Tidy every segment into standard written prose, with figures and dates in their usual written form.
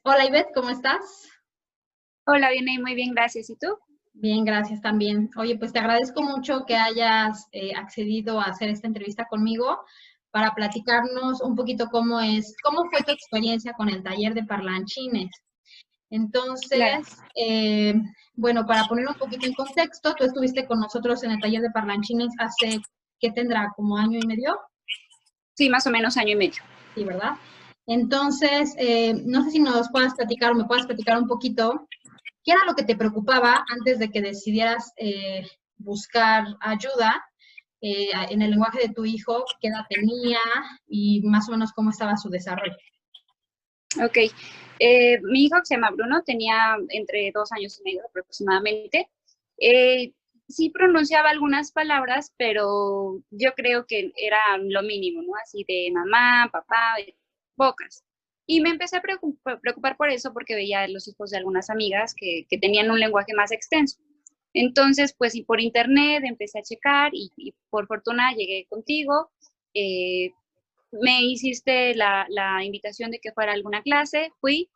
Hola Ivette, ¿cómo estás? Hola, viene muy bien, gracias. ¿Y tú? Bien, gracias también. Oye, pues te agradezco mucho que hayas accedido a hacer esta entrevista conmigo para platicarnos un poquito cómo fue tu experiencia con el taller de parlanchines. Entonces, Claro. eh, bueno, para poner un poquito en contexto, tú estuviste con nosotros en el taller de parlanchines hace, ¿qué tendrá? ¿Como año y medio? Sí, más o menos año y medio. Sí, ¿verdad? Entonces, no sé si nos puedas platicar o me puedas platicar un poquito. ¿Qué era lo que te preocupaba antes de que decidieras buscar ayuda en el lenguaje de tu hijo? ¿Qué edad tenía y más o menos cómo estaba su desarrollo? Ok. Mi hijo, que se llama Bruno, tenía entre 2 años y medio aproximadamente. Eh, sí pronunciaba algunas palabras, pero yo creo que era lo mínimo, ¿no? Así de mamá, papá, pocas. Y me empecé a preocupar por eso porque veía a los hijos de algunas amigas que tenían un lenguaje más extenso. Entonces, pues, y por internet empecé a checar y por fortuna llegué contigo. eh, Me hiciste la invitación de que fuera a alguna clase, fui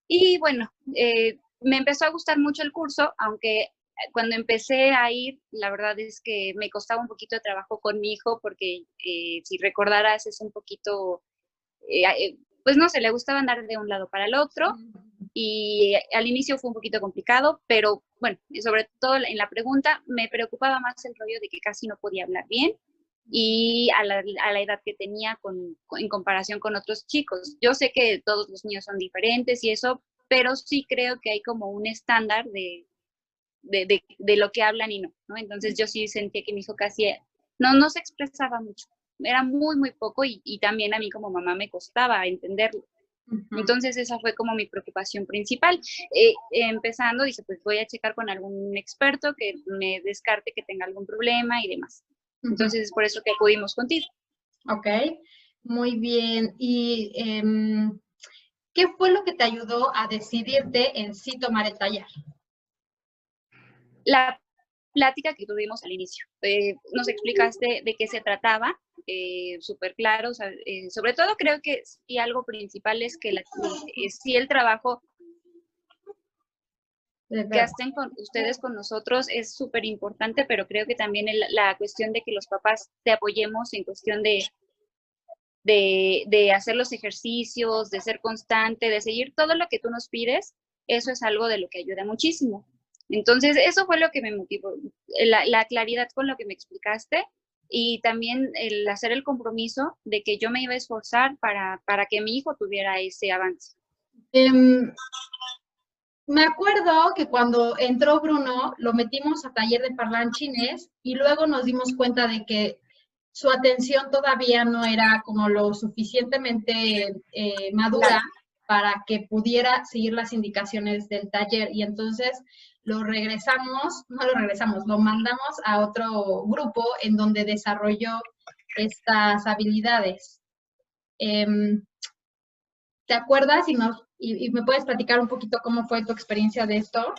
y bueno, me empezó a gustar mucho el curso, aunque cuando empecé a ir, la verdad es que me costaba un poquito de trabajo con mi hijo porque si recordaras es un poquito, pues no sé, le gustaba andar de un lado para el otro y al inicio fue un poquito complicado, pero bueno, sobre todo en la pregunta me preocupaba más el rollo de que casi no podía hablar bien y a la edad que tenía en comparación con otros chicos. Yo sé que todos los niños son diferentes y eso, pero sí creo que hay como un estándar de lo que hablan y no, ¿no? Entonces yo sí sentía que mi hijo casi no se expresaba mucho, era muy, muy poco y también a mí como mamá me costaba entenderlo. Ujú, Entonces esa fue como mi preocupación principal. Empezando, dije, pues voy a checar con algún experto que me descarte que tenga algún problema y demás. ujú. Entonces es por eso que acudimos contigo. Ok, muy bien. ¿Y qué fue lo que te ayudó a decidirte en sí tomar el taller? La plática que tuvimos al inicio, nos explicaste de qué se trataba, súper claro, o sea, sobre todo creo que sí algo principal es que sí el trabajo que hacen con ustedes con nosotros es súper importante, pero creo que también la cuestión de que los papás te apoyemos en cuestión de hacer los ejercicios, de ser constante, de seguir todo lo que tú nos pides, eso es algo de lo que ayuda muchísimo. Entonces, eso fue lo que me motivó, la claridad con lo que me explicaste y también el hacer el compromiso de que yo me iba a esforzar para que mi hijo tuviera ese avance. Em, Me acuerdo que cuando entró Bruno, lo metimos a taller de parlanchines y luego nos dimos cuenta de que su atención todavía no era como lo suficientemente madura Claro. para que pudiera seguir las indicaciones del taller. Y entonces lo mandamos a otro grupo en donde desarrolló estas habilidades. Em, ¿Te acuerdas y me puedes platicar un poquito cómo fue tu experiencia de esto?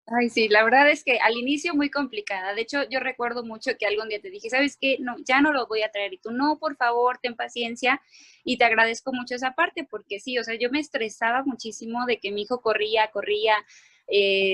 Ay, sí, la verdad es que al inicio muy complicada. De hecho, yo recuerdo mucho que algún día te dije, ¿sabes qué? No, ya no lo voy a traer. Y tú, no, por favor, ten paciencia. Y te agradezco mucho esa parte, porque sí, o sea, yo me estresaba muchísimo de que mi hijo corría,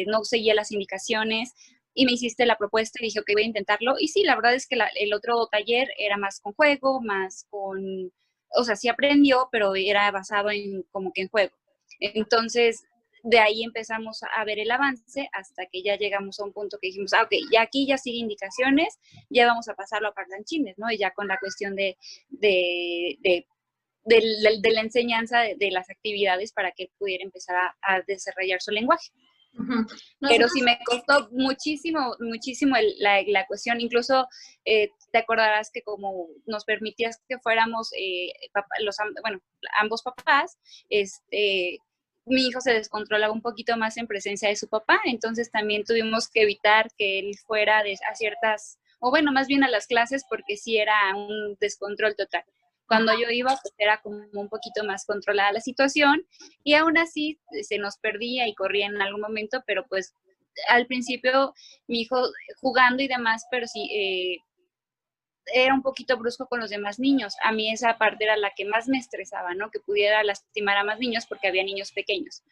no seguía las indicaciones. Y me hiciste la propuesta y dije, ok, voy a intentarlo. Y sí, la verdad es que el otro taller era más con juego, más con, o sea, sí aprendió, pero era basado en como que en juego. Entonces, de ahí empezamos a ver el avance hasta que ya llegamos a un punto que dijimos, ok, ya aquí ya sigue indicaciones, ya vamos a pasarlo a parlanchines, ¿no? Y ya con la cuestión de, de, de la enseñanza de las actividades para que pudiera empezar a desarrollar su lenguaje. Ujú. Pero sí Nosotros, me costó muchísimo, muchísimo la cuestión. Incluso te acordarás que como nos permitías que fuéramos bueno, ambos papás, mi hijo se descontrolaba un poquito más en presencia de su papá, entonces también tuvimos que evitar que él fuera a ciertas, o bueno, más bien a las clases, porque sí era un descontrol total. Cuando yo iba, pues era como un poquito más controlada la situación y aún así se nos perdía y corría en algún momento, pero pues al principio mi hijo jugando y demás, pero sí, era un poquito brusco con los demás niños. A mí esa parte era la que más me estresaba, ¿no? Que pudiera lastimar a más niños porque había niños pequeños.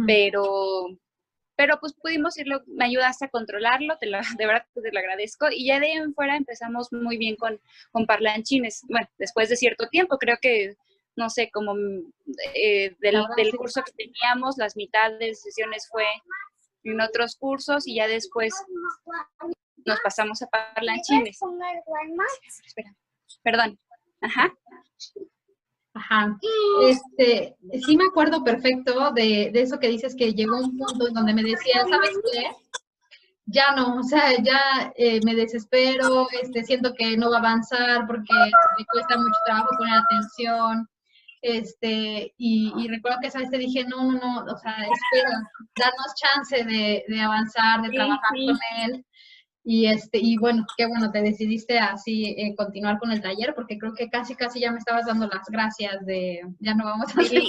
Pero pues pudimos irlo, me ayudaste a controlarlo, de verdad te lo agradezco. Y ya de ahí en fuera empezamos muy bien con parlanchines. Bueno, después de cierto tiempo, creo que, no sé, como del curso que teníamos, las mitades de sesiones fue en otros cursos y ya después nos pasamos a parlanchines. Espera, perdón. Ajá. Ajá. Sí me acuerdo perfecto de eso que dices, que llegó un punto en donde me decía, ¿sabes qué? Ya no, o sea, ya me desespero, siento que no va a avanzar porque me cuesta mucho trabajo poner atención, y recuerdo que esa vez te dije, no, o sea, espera, danos chance de avanzar, de trabajar con él. Y bueno, qué bueno, te decidiste así continuar con el taller, porque creo que casi ya me estabas dando las gracias de, ya no vamos a seguir.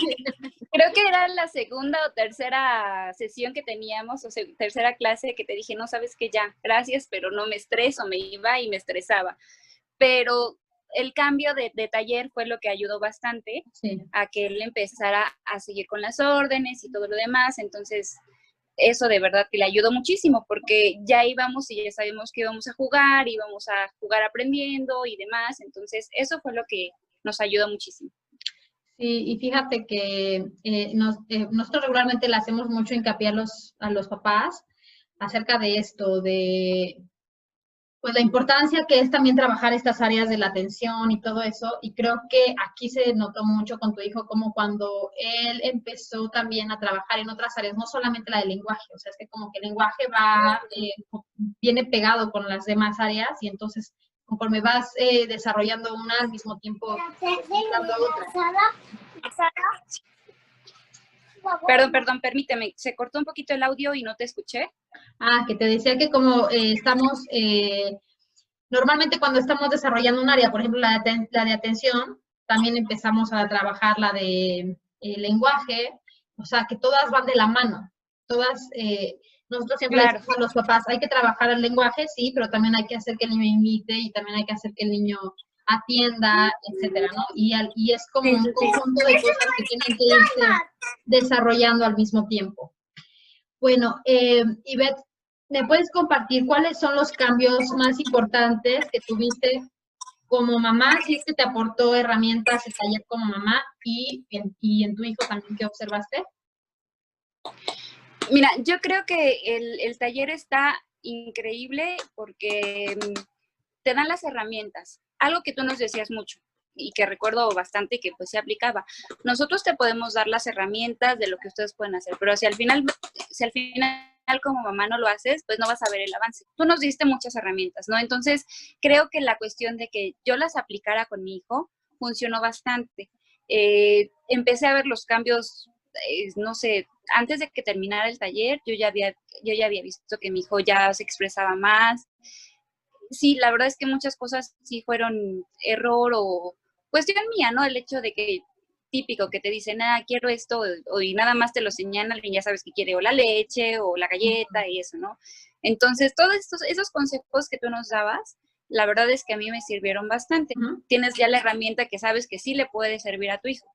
Creo que era la segunda o tercera sesión que teníamos, o tercera clase que te dije, no, sabes que ya, gracias, pero no me estreso, me iba y me estresaba. Pero el cambio de taller fue lo que ayudó bastante a que él empezara a seguir con las órdenes y todo lo demás. Entonces, eso de verdad que le ayudó muchísimo, porque ya íbamos y ya sabíamos que íbamos a jugar aprendiendo y demás. Entonces, eso fue lo que nos ayudó muchísimo. Sí, y fíjate que nosotros regularmente le hacemos mucho hincapié a los papás acerca de esto, de pues la importancia que es también trabajar estas áreas de la atención y todo eso, y creo que aquí se notó mucho con tu hijo, como cuando él empezó también a trabajar en otras áreas, no solamente la del lenguaje, o sea, es que como que el lenguaje viene pegado con las demás áreas, y entonces conforme vas desarrollando una, al mismo tiempo dando otra. Perdón, permíteme, se cortó un poquito el audio y no te escuché. Que te decía que como estamos, normalmente cuando estamos desarrollando un área, por ejemplo, la de atención, también empezamos a trabajar la de lenguaje, o sea, que todas van de la mano, todas, nosotros siempre decimos a los papás, hay que trabajar el lenguaje, sí, pero también hay que hacer que el niño imite y también hay que hacer que el niño atienda, etcétera, ¿no? Y es como un conjunto de cosas que tienen que irse desarrollando al mismo tiempo. Bueno, Ivette, ¿me puedes compartir cuáles son los cambios más importantes que tuviste como mamá, si es que te aportó herramientas el taller como mamá, y en tu hijo también que observaste? Mira, yo creo que el taller está increíble porque te dan las herramientas. Algo que tú nos decías mucho y que recuerdo bastante que pues se aplicaba. Nosotros te podemos dar las herramientas de lo que ustedes pueden hacer, pero si al final como mamá no lo haces, pues no vas a ver el avance. Tú nos diste muchas herramientas, ¿no? Entonces, creo que la cuestión de que yo las aplicara con mi hijo funcionó bastante. Empecé a ver los cambios, no sé, antes de que terminara el taller, yo ya había visto que mi hijo ya se expresaba más. Sí, la verdad es que muchas cosas sí fueron error o cuestión mía, ¿no? El hecho de que típico que te dicen, quiero esto, y nada más te lo señalan y ya sabes que quiere o la leche o la galleta y eso, ¿no? Entonces, todos esos consejos que tú nos dabas, la verdad es que a mí me sirvieron bastante. Tienes ya la herramienta que sabes que sí le puede servir a tu hijo.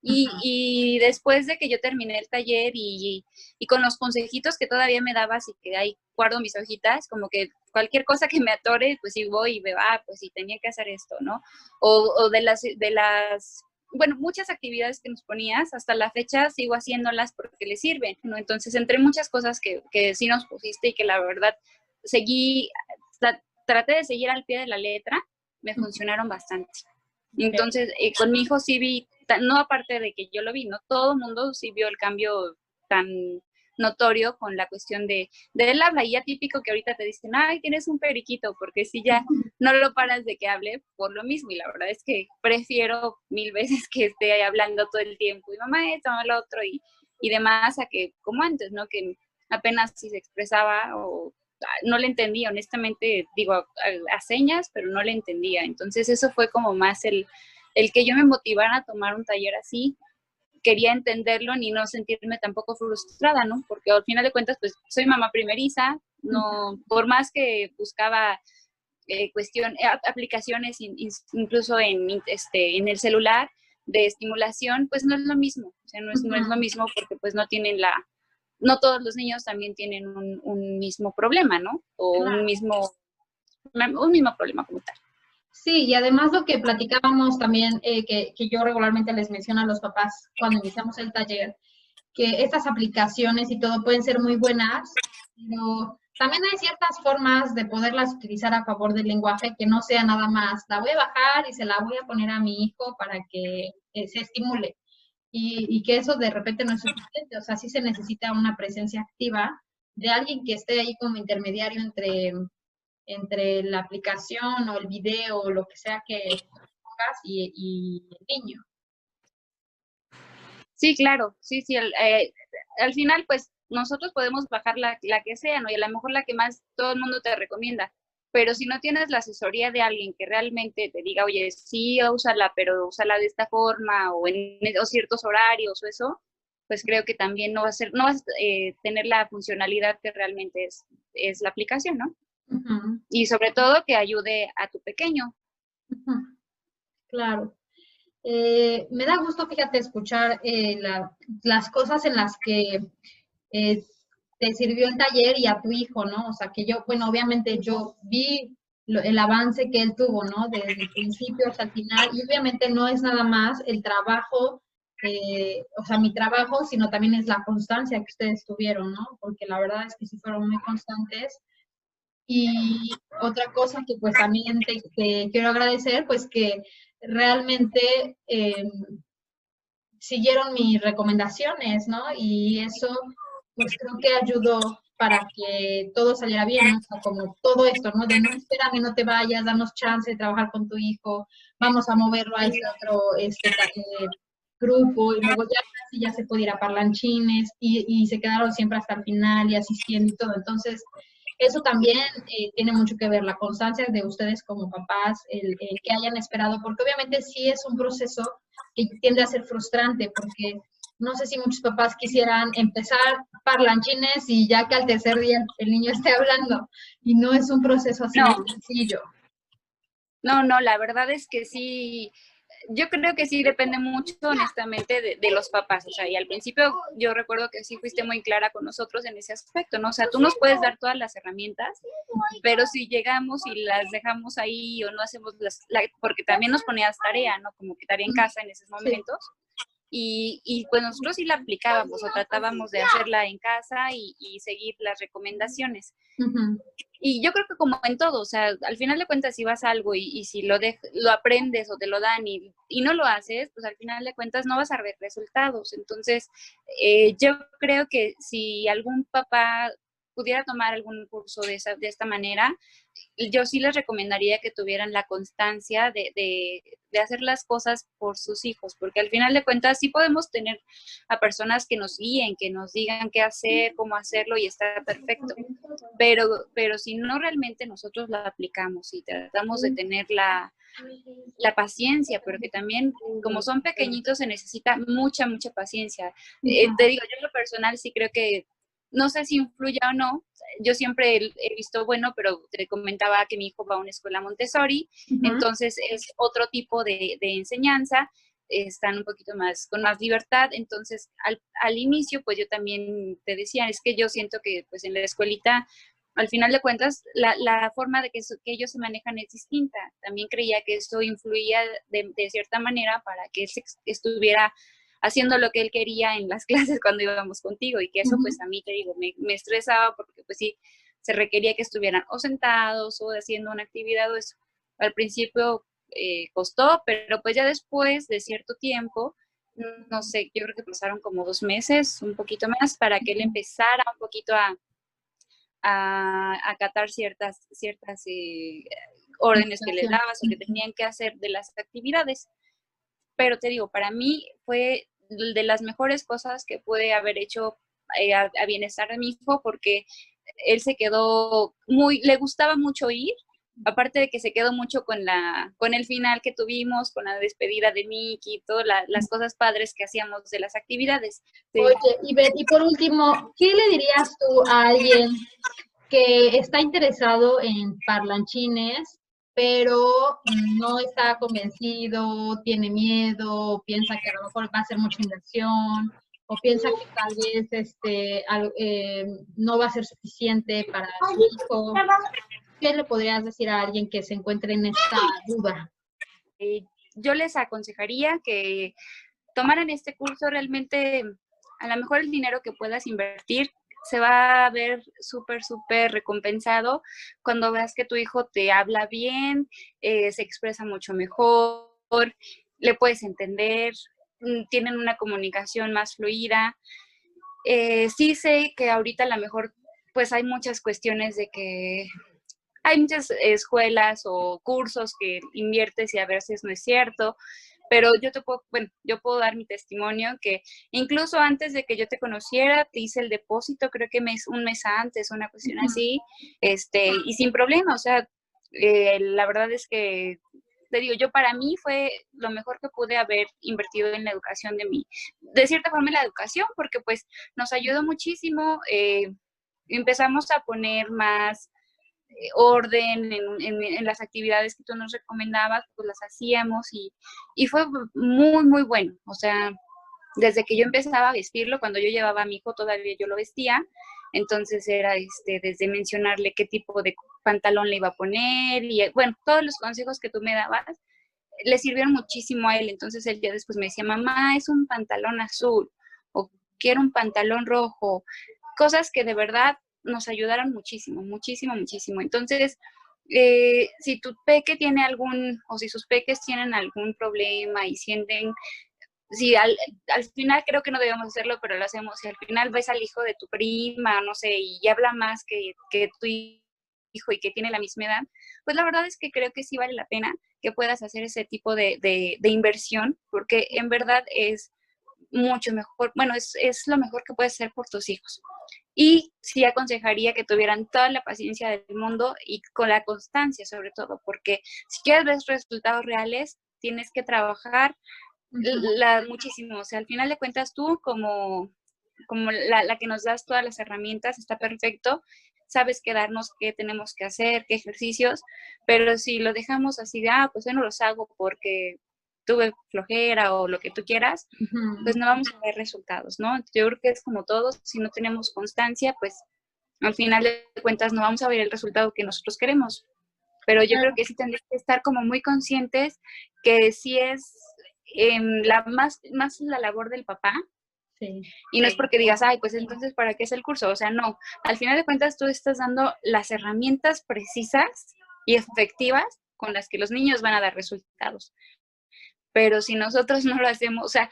Y después de que yo terminé el taller y con los consejitos que todavía me dabas y que ahí guardo mis hojitas, como que cualquier cosa que me atore, pues sí voy y veo, pues sí, tenía que hacer esto, ¿no? O de las, bueno, muchas actividades que nos ponías, hasta la fecha sigo haciéndolas porque le sirven, ¿no? Entonces, entre muchas cosas que sí nos pusiste y que la verdad traté de seguir al pie de la letra, me funcionaron bastante. Entonces, con mi hijo sí vi, no aparte de que yo lo vi, ¿no? Todo el mundo sí vio el cambio tan notorio con la cuestión de él habla, y ya típico que ahorita te dicen, tienes un periquito, porque si ya no lo paras de que hable por lo mismo, y la verdad es que prefiero 1000 veces que esté hablando todo el tiempo, y mamá esto, mamá lo otro, y demás, a que como antes, ¿no? Que apenas si se expresaba o no le entendía, honestamente, digo, a señas, pero no le entendía. Entonces eso fue como más el que yo me motivara a tomar un taller así. Quería entenderlo ni no sentirme tampoco frustrada, ¿no? Porque al final de cuentas, pues soy mamá primeriza, no, por más que buscaba aplicaciones incluso en el celular de estimulación, pues no es lo mismo, o sea, no es lo mismo porque pues no tienen no todos los niños también tienen un mismo problema, ¿no? O un mismo problema como tal. Sí, y además lo que platicábamos también, que yo regularmente les menciono a los papás cuando iniciamos el taller, que estas aplicaciones y todo pueden ser muy buenas, pero también hay ciertas formas de poderlas utilizar a favor del lenguaje que no sea nada más, la voy a bajar y se la voy a poner a mi hijo para que se estimule. Y que eso de repente no es suficiente, o sea, sí se necesita una presencia activa de alguien que esté ahí como intermediario entre la aplicación o el video o lo que sea que pongas y el niño. Sí, claro, sí, al final pues nosotros podemos bajar la que sea, ¿no? Y a lo mejor la que más todo el mundo te recomienda, pero si no tienes la asesoría de alguien que realmente te diga, oye, sí, úsala, pero úsala de esta forma o o ciertos horarios o eso, pues creo que también no vas a tener la funcionalidad que realmente es la aplicación, ¿no? Uh-huh. Y sobre todo que ayude a tu pequeño. Uh-huh. Claro. Me da gusto, fíjate, escuchar las cosas en las que te sirvió el taller y a tu hijo, ¿no? O sea, que yo, bueno, obviamente yo vi el avance que él tuvo, ¿no? Desde el principio hasta el final, y obviamente no es nada más el trabajo, o sea, mi trabajo, sino también es la constancia que ustedes tuvieron, ¿no? Porque la verdad es que sí fueron muy constantes. Y otra cosa que pues también te quiero agradecer, pues que realmente siguieron mis recomendaciones, ¿no? Y eso pues creo que ayudó para que todo saliera bien, ¿no? O sea, como todo esto, ¿no? De no, espérame, no te vayas, danos chance de trabajar con tu hijo, vamos a moverlo a este otro grupo, y luego ya casi ya se puede ir a parlanchines, y se quedaron siempre hasta el final y asistiendo y todo. Entonces, eso también tiene mucho que ver, la constancia de ustedes como papás, el que hayan esperado, porque obviamente sí es un proceso que tiende a ser frustrante, porque no sé si muchos papás quisieran empezar parlanchines y ya que al tercer día el niño esté hablando, y no es un proceso así muy sencillo. No, la verdad es que sí, yo creo que sí depende mucho, honestamente, de los papás. O sea, y al principio yo recuerdo que sí fuiste muy clara con nosotros en ese aspecto, ¿no? O sea, tú nos puedes dar todas las herramientas, pero si llegamos y las dejamos ahí o no hacemos porque también nos ponías tarea, ¿no? Como que tarea en casa en esos momentos. Y pues nosotros sí la aplicábamos o tratábamos de hacerla en casa y seguir las recomendaciones. Uh-huh. Y yo creo que como en todo, o sea, al final de cuentas, si vas a algo y si lo aprendes o te lo dan y no lo haces, pues al final de cuentas no vas a ver resultados. Entonces, yo creo que si algún papá pudiera tomar algún curso de esta manera, yo sí les recomendaría que tuvieran la constancia de hacer las cosas por sus hijos, porque al final de cuentas sí podemos tener a personas que nos guíen, que nos digan qué hacer, cómo hacerlo y está perfecto. Pero si no realmente nosotros la aplicamos y tratamos de tener la paciencia, porque también como son pequeñitos se necesita mucha paciencia. Te digo, yo en lo personal sí creo que no sé si influya o no, yo siempre he visto, bueno, pero te comentaba que mi hijo va a una escuela Montessori, entonces es otro tipo de enseñanza, están un poquito más, con más libertad, entonces al inicio, pues yo también te decía, es que yo siento que pues en la escuelita, al final de cuentas, la forma de que ellos se manejan es distinta, también creía que eso influía de cierta manera para que él estuviera haciendo lo que él quería en las clases cuando íbamos contigo y que eso pues a mí, te digo, me estresaba porque pues sí, se requería que estuvieran o sentados o haciendo una actividad o eso. Al principio costó, pero pues ya después de cierto tiempo, no sé, yo creo que pasaron como 2 meses, un poquito más, para que él empezara un poquito a acatar ciertas órdenes que le dabas o que tenían que hacer de las actividades. Pero te digo, para mí fue de las mejores cosas que pude haber hecho a bienestar de mi hijo, porque él se quedó le gustaba mucho ir, aparte de que se quedó mucho con el final que tuvimos, con la despedida de Mickey, todas las cosas padres que hacíamos de las actividades. Sí. Oye, y por último, ¿qué le dirías tú a alguien que está interesado en parlanchines pero no está convencido, tiene miedo, piensa que a lo mejor va a ser mucha inversión, o piensa que tal vez no va a ser suficiente para su hijo. ¿Qué le podrías decir a alguien que se encuentre en esta duda? Yo les aconsejaría que tomaran este curso. Realmente, a lo mejor el dinero que puedas invertir se va a ver súper, súper recompensado cuando veas que tu hijo te habla bien, se expresa mucho mejor, le puedes entender, tienen una comunicación más fluida. Sí sé que ahorita a lo mejor pues hay muchas cuestiones de que hay muchas escuelas o cursos que inviertes y a veces no es cierto, pero yo puedo dar mi testimonio que incluso antes de que yo te conociera, te hice el depósito, creo que un mes antes, una cuestión así, y sin problema. O sea, la verdad es que, te digo, yo para mí fue lo mejor que pude haber invertido en la educación de cierta forma en la educación, porque pues nos ayudó muchísimo, empezamos a poner más orden en las actividades que tú nos recomendabas, pues las hacíamos y fue muy, muy bueno. O sea, desde que yo empezaba a vestirlo, cuando yo llevaba a mi hijo todavía yo lo vestía, entonces era desde mencionarle qué tipo de pantalón le iba a poner y bueno, todos los consejos que tú me dabas le sirvieron muchísimo a él. Entonces él ya después me decía, mamá, es un pantalón azul o quiero un pantalón rojo, cosas que de verdad nos ayudaron muchísimo, muchísimo, muchísimo. Entonces, si tu peque tiene o si sus peques tienen algún problema y sienten, si al final creo que no debemos hacerlo, pero lo hacemos, si al final ves al hijo de tu prima, no sé, y habla más que tu hijo y que tiene la misma edad, pues la verdad es que creo que sí vale la pena que puedas hacer ese tipo de inversión, porque en verdad es mucho mejor, bueno, es lo mejor que puedes hacer por tus hijos. Y sí aconsejaría que tuvieran toda la paciencia del mundo y con la constancia sobre todo, porque si quieres ver resultados reales, tienes que trabajar muchísimo. O sea, al final de cuentas tú como la que nos das todas las herramientas, está perfecto, sabes qué darnos, qué tenemos que hacer, qué ejercicios, pero si lo dejamos así de, pues yo no los hago porque tuve flojera o lo que tú quieras, pues no vamos a ver resultados, ¿no? Yo creo que es como todos, si no tenemos constancia, pues al final de cuentas no vamos a ver el resultado que nosotros queremos. Pero yo creo que sí tendríamos que estar como muy conscientes que sí es más la labor del papá. Sí. Y no es porque digas, pues entonces, ¿para qué es el curso? O sea, no. Al final de cuentas, tú estás dando las herramientas precisas y efectivas con las que los niños van a dar resultados. Pero si nosotros no lo hacemos, o sea,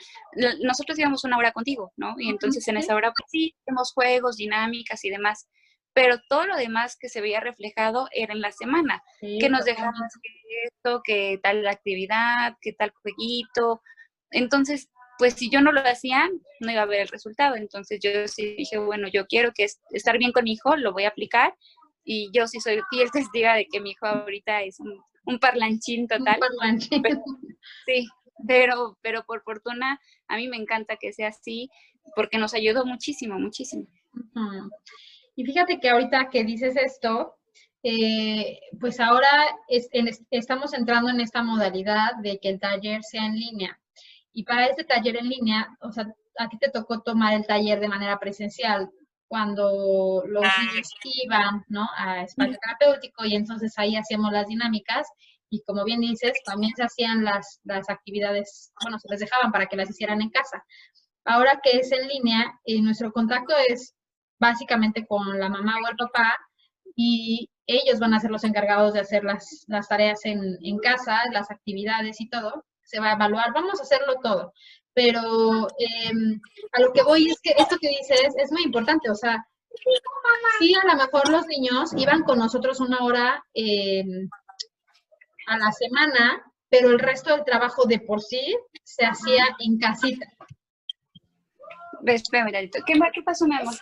nosotros íbamos una hora contigo, ¿no? Y entonces en esa hora, pues sí, hacemos juegos, dinámicas y demás, pero todo lo demás que se veía reflejado era en la semana, sí, que nos dejabas que esto, que tal actividad, que tal jueguito. Entonces, pues si yo no lo hacía, no iba a ver el resultado. Entonces yo sí dije, bueno, yo quiero estar bien con mi hijo, lo voy a aplicar, y yo sí soy fiel testiga de que mi hijo ahorita es un parlanchín total. Un parlanchín. Sí, pero por fortuna a mí me encanta que sea así porque nos ayudó muchísimo, muchísimo. Y fíjate que ahorita que dices esto, pues ahora estamos entrando en esta modalidad de que el taller sea en línea. Y para este taller en línea, o sea, a ti te tocó tomar el taller de manera presencial cuando los niños iban, ¿no? A espacio terapéutico y entonces ahí hacíamos las dinámicas y como bien dices, también se hacían las actividades, bueno, se les dejaban para que las hicieran en casa. Ahora que es en línea, nuestro contacto es básicamente con la mamá o el papá y ellos van a ser los encargados de hacer las tareas en casa, las actividades y todo. Se va a evaluar, vamos a hacerlo todo. Pero a lo que voy es que esto que dices es muy importante, o sea, sí, a lo mejor los niños iban con nosotros una hora a la semana, pero el resto del trabajo de por sí se hacía en casita. Espérame, ¿qué pasó, mi amor?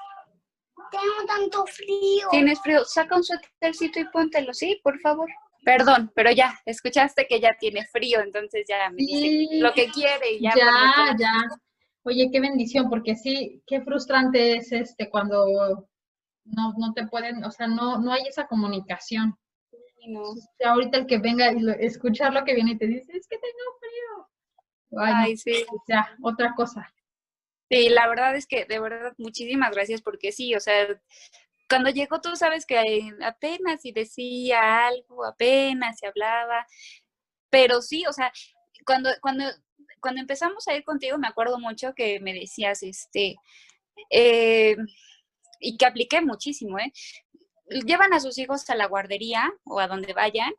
Tengo tanto frío. ¿Tienes frío? Saca un suétercito y póntelo, ¿sí? Por favor. Perdón, pero ya, escuchaste que ya tiene frío, entonces ya me dice lo que quiere y ya. Ya. Oye, qué bendición, porque sí, qué frustrante es cuando no te pueden, o sea, no hay esa comunicación. no. Ahorita el que venga y escuchar lo que viene y te dice, es que tengo frío. Ay, no, Ay, sí. ya, otra cosa. Sí, la verdad es que de verdad muchísimas gracias porque sí, o sea, cuando llegó tú sabes que apenas si decía algo, apenas se hablaba, pero sí, o sea, cuando empezamos a ir contigo me acuerdo mucho que me decías, eh, y que apliqué muchísimo, llevan a sus hijos a la guardería o a donde vayan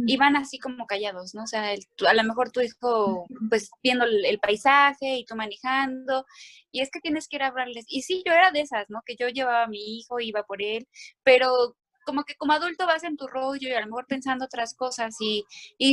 y van así como callados, ¿no? O sea, a lo mejor tu hijo pues viendo el paisaje y tú manejando y es que tienes que ir a hablarles. Y sí, yo era de esas, ¿no? Que yo llevaba a mi hijo, iba por él, pero como que como adulto vas en tu rollo y a lo mejor pensando otras cosas y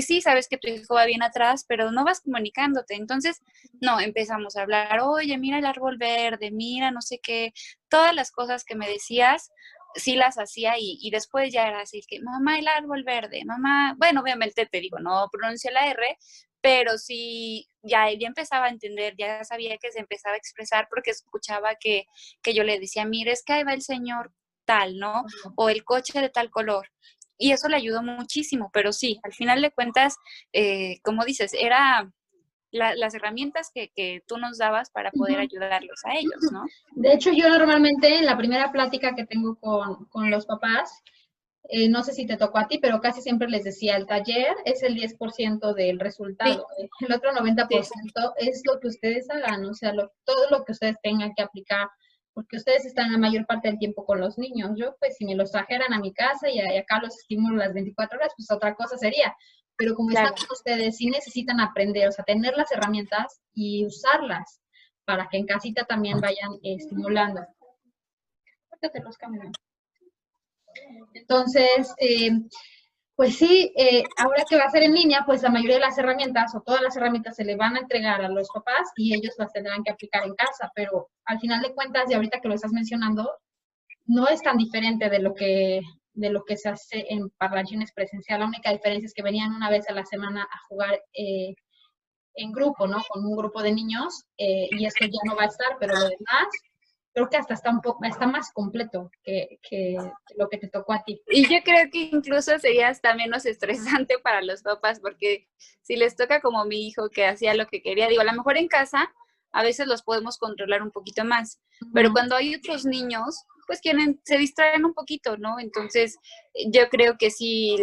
sí, sabes que tu hijo va bien atrás, pero no vas comunicándote. Entonces, no, empezamos a hablar, oye, mira el árbol verde, mira no sé qué, todas las cosas que me decías, sí las hacía y después ya era así que, mamá, el árbol verde, mamá, bueno, obviamente te digo, no pronuncia la R, pero sí, ya empezaba a entender, ya sabía que se empezaba a expresar porque escuchaba que yo le decía, mire, es que ahí va el señor tal, ¿no? O el coche de tal color. Y eso le ayudó muchísimo, pero sí, al final de cuentas, como dices, era las herramientas que tú nos dabas para poder ayudarlos a ellos, ¿no? De hecho, yo normalmente en la primera plática que tengo con los papás, no sé si te tocó a ti, pero casi siempre les decía, el taller es el 10% del resultado, Sí. el otro 90% Sí. es lo que ustedes hagan, o sea, todo lo que ustedes tengan que aplicar, porque ustedes están la mayor parte del tiempo con los niños. Yo, pues, si me los trajeran a mi casa y acá los estimulo las 24 horas, pues otra cosa sería. Pero como Claro. están con ustedes, sí necesitan aprender, o sea, tener las herramientas y usarlas para que en casita también vayan estimulando. Te los cambio. Entonces, pues sí, ahora que va a ser en línea, pues la mayoría de las herramientas o todas las herramientas se le van a entregar a los papás y ellos las tendrán que aplicar en casa, pero al final de cuentas, y ahorita que lo estás mencionando, no es tan diferente de lo que se hace en parlanchines presencial. La única diferencia es que venían una vez a la semana a jugar en grupo, ¿no? Con un grupo de niños, y esto ya no va a estar, pero lo demás creo que hasta está más completo que lo que te tocó a ti. Y yo creo que incluso sería hasta menos estresante para los papás, porque si les toca como mi hijo que hacía lo que quería, digo, a lo mejor en casa a veces los podemos controlar un poquito más, pero cuando hay otros niños, pues se distraen un poquito, ¿no? Entonces, yo creo que si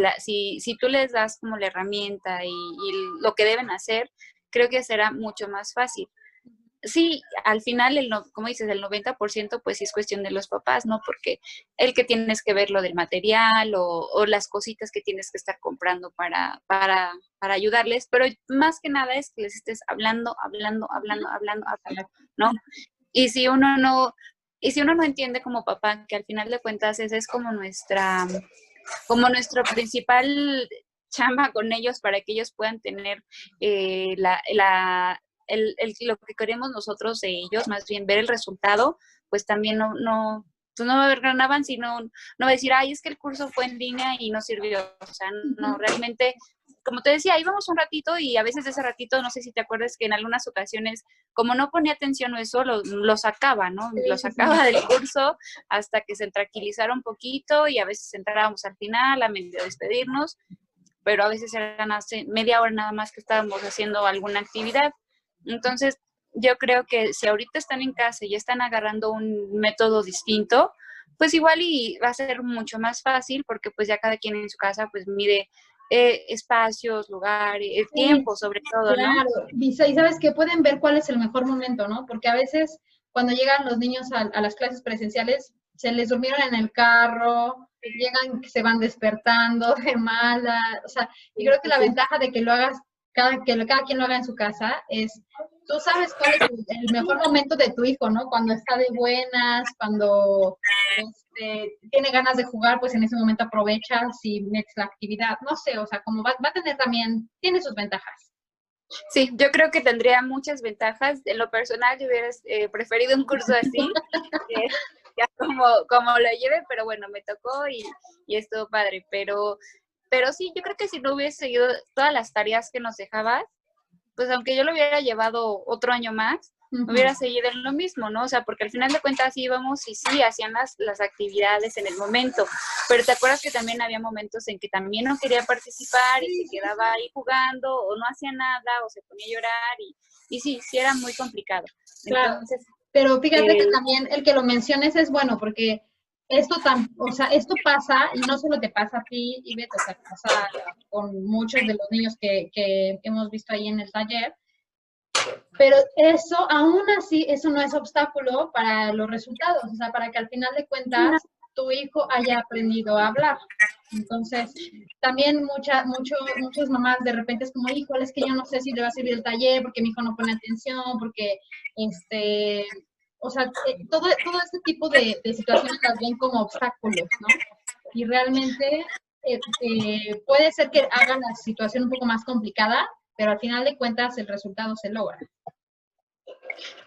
tú les das como la herramienta y lo que deben hacer, creo que será mucho más fácil. Sí, al final, como dices, el 90% pues sí es cuestión de los papás, ¿no? Porque el que tienes que ver lo del material o las cositas que tienes que estar comprando para ayudarles, pero más que nada es que les estés hablando, ¿no? Y si uno no, y si uno no entiende como papá, que al final de cuentas esa es como nuestro principal chamba con ellos para que ellos puedan tener lo que queremos nosotros de ellos, más bien ver el resultado, pues también pues no va a haber gran avance y no va a decir, ay, es que el curso fue en línea y no sirvió. O sea, no, realmente, como te decía, íbamos un ratito y a veces de ese ratito, no sé si te acuerdas que en algunas ocasiones, como no ponía atención a eso, lo sacaba, ¿no? Lo sacaba del curso hasta que se tranquilizara un poquito y a veces entrábamos al final a medio despedirnos, pero a veces eran hace media hora nada más que estábamos haciendo alguna actividad. Entonces, yo creo que si ahorita están en casa y están agarrando un método distinto, pues igual y va a ser mucho más fácil porque pues ya cada quien en su casa pues mide espacios, lugares, el tiempo sobre todo, ¿no? Claro, y sabes que pueden ver cuál es el mejor momento, ¿no? Porque a veces cuando llegan los niños a las clases presenciales, se les durmieron en el carro, llegan, se van despertando de mala, o sea, y creo que la ventaja de que lo hagas, que cada quien lo haga en su casa, es, tú sabes cuál es el mejor momento de tu hijo, ¿no? Cuando está de buenas, cuando tiene ganas de jugar, pues en ese momento aprovechas y metes la actividad, no sé, o sea, como va a tener también, tiene sus ventajas. Sí, yo creo que tendría muchas ventajas. En lo personal, yo hubiera preferido un curso así, ya como lo lleve, pero bueno, me tocó y estuvo padre. Pero sí, yo creo que si no hubiese seguido todas las tareas que nos dejabas, pues aunque yo lo hubiera llevado otro año más, hubiera seguido en lo mismo, ¿no? O sea, porque al final de cuentas íbamos y sí, hacían las actividades en el momento, pero te acuerdas que también había momentos en que también no quería participar y se quedaba ahí jugando o no hacía nada o se ponía a llorar y sí, sí era muy complicado. Claro, Entonces, pero fíjate que también el que lo menciones es bueno, porque o sea, esto pasa y no solo te pasa a ti, Ivette, o sea, pasa con muchos de los niños que hemos visto ahí en el taller, pero eso, aún así, eso no es obstáculo para los resultados, o sea, para que al final de cuentas tu hijo haya aprendido a hablar. Entonces, también muchas mamás de repente es como, híjole, es que yo no sé si le va a servir el taller porque mi hijo no pone atención, porque, o sea, todo este tipo de situaciones las ven como obstáculos, ¿no? Y realmente puede ser que haga la situación un poco más complicada, pero al final de cuentas el resultado se logra.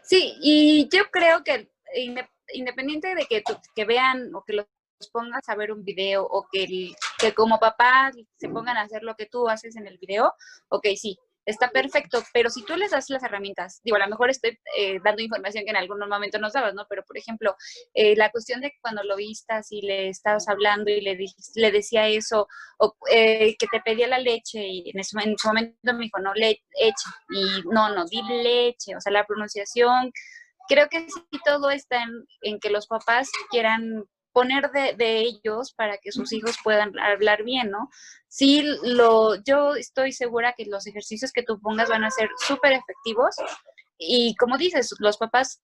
sí, y yo creo que independiente de que vean o que los pongas a ver un video o que como papá se pongan a hacer lo que tú haces en el video, ok, sí, está perfecto, pero si tú les das las herramientas, digo, a lo mejor estoy dando información que en algún momento nos dabas, ¿no? Pero, por ejemplo, la cuestión de que cuando lo vistas y le estabas hablando y le decía eso, o que te pedía la leche y en su momento me dijo, no, leche, y no, di leche, o sea, la pronunciación, creo que sí todo está en que los papás quieran poner de ellos para que sus hijos puedan hablar bien, ¿no? Sí, yo estoy segura que los ejercicios que tú pongas van a ser súper efectivos y como dices, los papás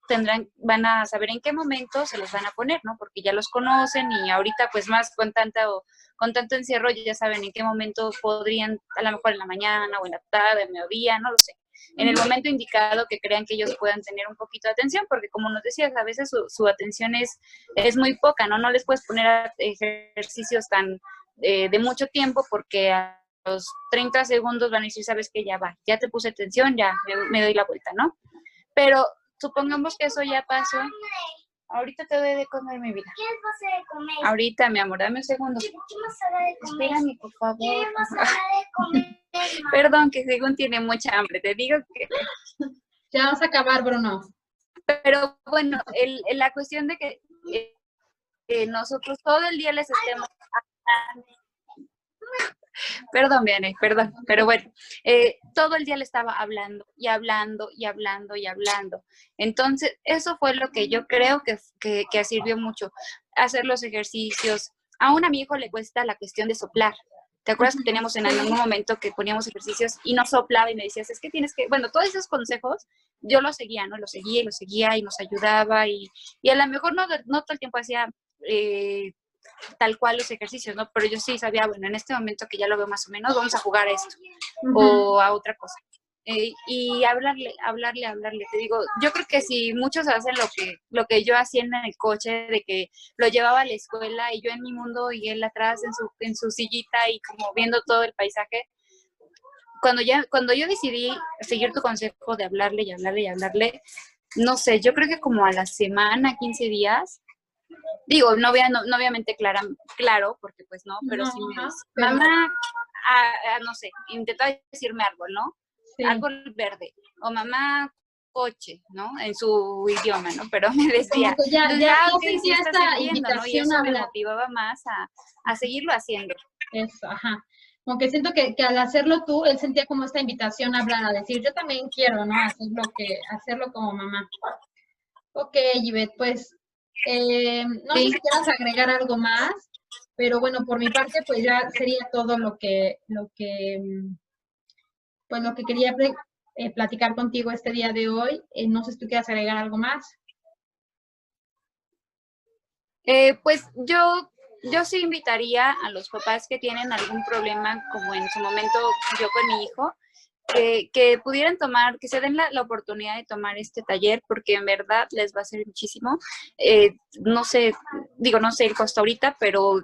van a saber en qué momento se los van a poner, ¿no? Porque ya los conocen y ahorita pues más con tanto encierro ya saben en qué momento podrían, a lo mejor en la mañana o en la tarde, en mediodía, no lo sé. En el momento indicado que crean que ellos puedan tener un poquito de atención, porque como nos decías, a veces su atención es muy poca, ¿no? No les puedes poner ejercicios tan de mucho tiempo porque a los 30 segundos van a decir, sabes que ya va, ya te puse atención, ya me doy la vuelta, ¿no? Pero supongamos que eso ya pasó. Ahorita te doy de comer, mi vida. ¿Qué vas a de comer? Ahorita, mi amor, dame un segundo. ¿Qué más hará de comer? Espérame, por favor. ¿Qué más hará de comer? Perdón, que según tiene mucha hambre. Te digo que Ya vamos a acabar, Bruno. pero bueno, la cuestión de que nosotros todo el día les estemos... Perdón, Vianney, perdón, pero bueno, todo el día le estaba hablando y hablando y hablando y hablando. Entonces, eso fue lo que yo creo que sirvió mucho, hacer los ejercicios. Aún a mi hijo le cuesta la cuestión de soplar. ¿Te acuerdas que teníamos en algún momento que poníamos ejercicios y no soplaba y me decías, es que tienes que, bueno, todos esos consejos yo los seguía, ¿no? Los seguía y los seguía y nos ayudaba y a lo mejor no todo el tiempo hacía tal cual los ejercicios, ¿no? Pero yo sí sabía, bueno, en este momento que ya lo veo más o menos, vamos a jugar a esto o a otra cosa. Y hablarle. Te digo, yo creo que si muchos hacen lo que yo hacía en el coche, de que lo llevaba a la escuela y yo en mi mundo y él atrás en su sillita y como viendo todo el paisaje, cuando yo decidí seguir tu consejo de hablarle y hablarle y hablarle, no sé, yo creo que como a la semana, 15 días, digo, no obviamente claro, porque pues no, pero No, sí me dice, pero- mamá, no sé, intentaba decirme árbol, ¿no? Sí. Árbol verde, o mamá, coche, ¿no? En su idioma, ¿no? Pero me decía, Como que ya ok, sí sentía está esta sirviendo, ¿no? Y invitación eso a me hablar. motivaba más a seguirlo haciendo. Eso, ajá. Como que siento que al hacerlo tú, él sentía como esta invitación a hablar, a decir, yo también quiero, ¿no? Hacerlo como mamá. Ok, Ivette, pues, no sé Sí. si quieras agregar algo más, pero bueno, por mi parte, pues ya sería todo pues lo que quería platicar contigo este día de hoy. No sé si tú quieras agregar algo más. Pues yo sí invitaría a los papás que tienen algún problema, como en su momento yo con mi hijo, que pudieran tomar, que se den la oportunidad de tomar este taller, porque en verdad les va a servir muchísimo. No sé, no sé el costo ahorita, pero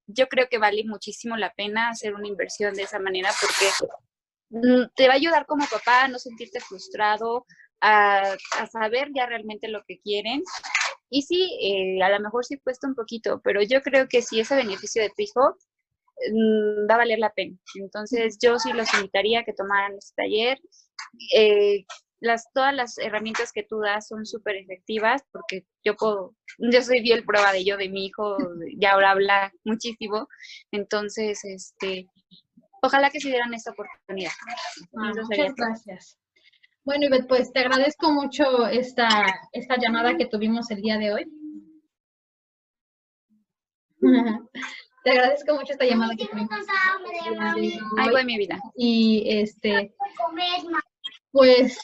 yo creo que vale muchísimo la pena hacer una inversión de esa manera, porque te va a ayudar como papá a no sentirte frustrado, a saber ya realmente lo que quieren. Y sí, a lo mejor sí cuesta un poquito, pero yo creo que si ese beneficio de tu hijo va a valer la pena. Entonces, yo sí los invitaría a que tomaran este taller. todas las herramientas que tú das son súper efectivas, porque yo soy fiel prueba de ello, de mi hijo, y ahora habla muchísimo. Entonces, ojalá que se dieran esta oportunidad. Eso sería Muchas todo. gracias. Bueno, Ivette, pues te agradezco mucho esta llamada que tuvimos el día de hoy. Te agradezco mucho esta llamada que tuvimos el día de Ahí hoy. voy mi vida. Y Comer, ma. pues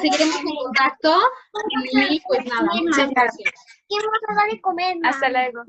seguiremos en contacto y pues nada, Sí, muchas claro. gracias. ¿Quién nos va a dar de comer, ma? Hasta luego.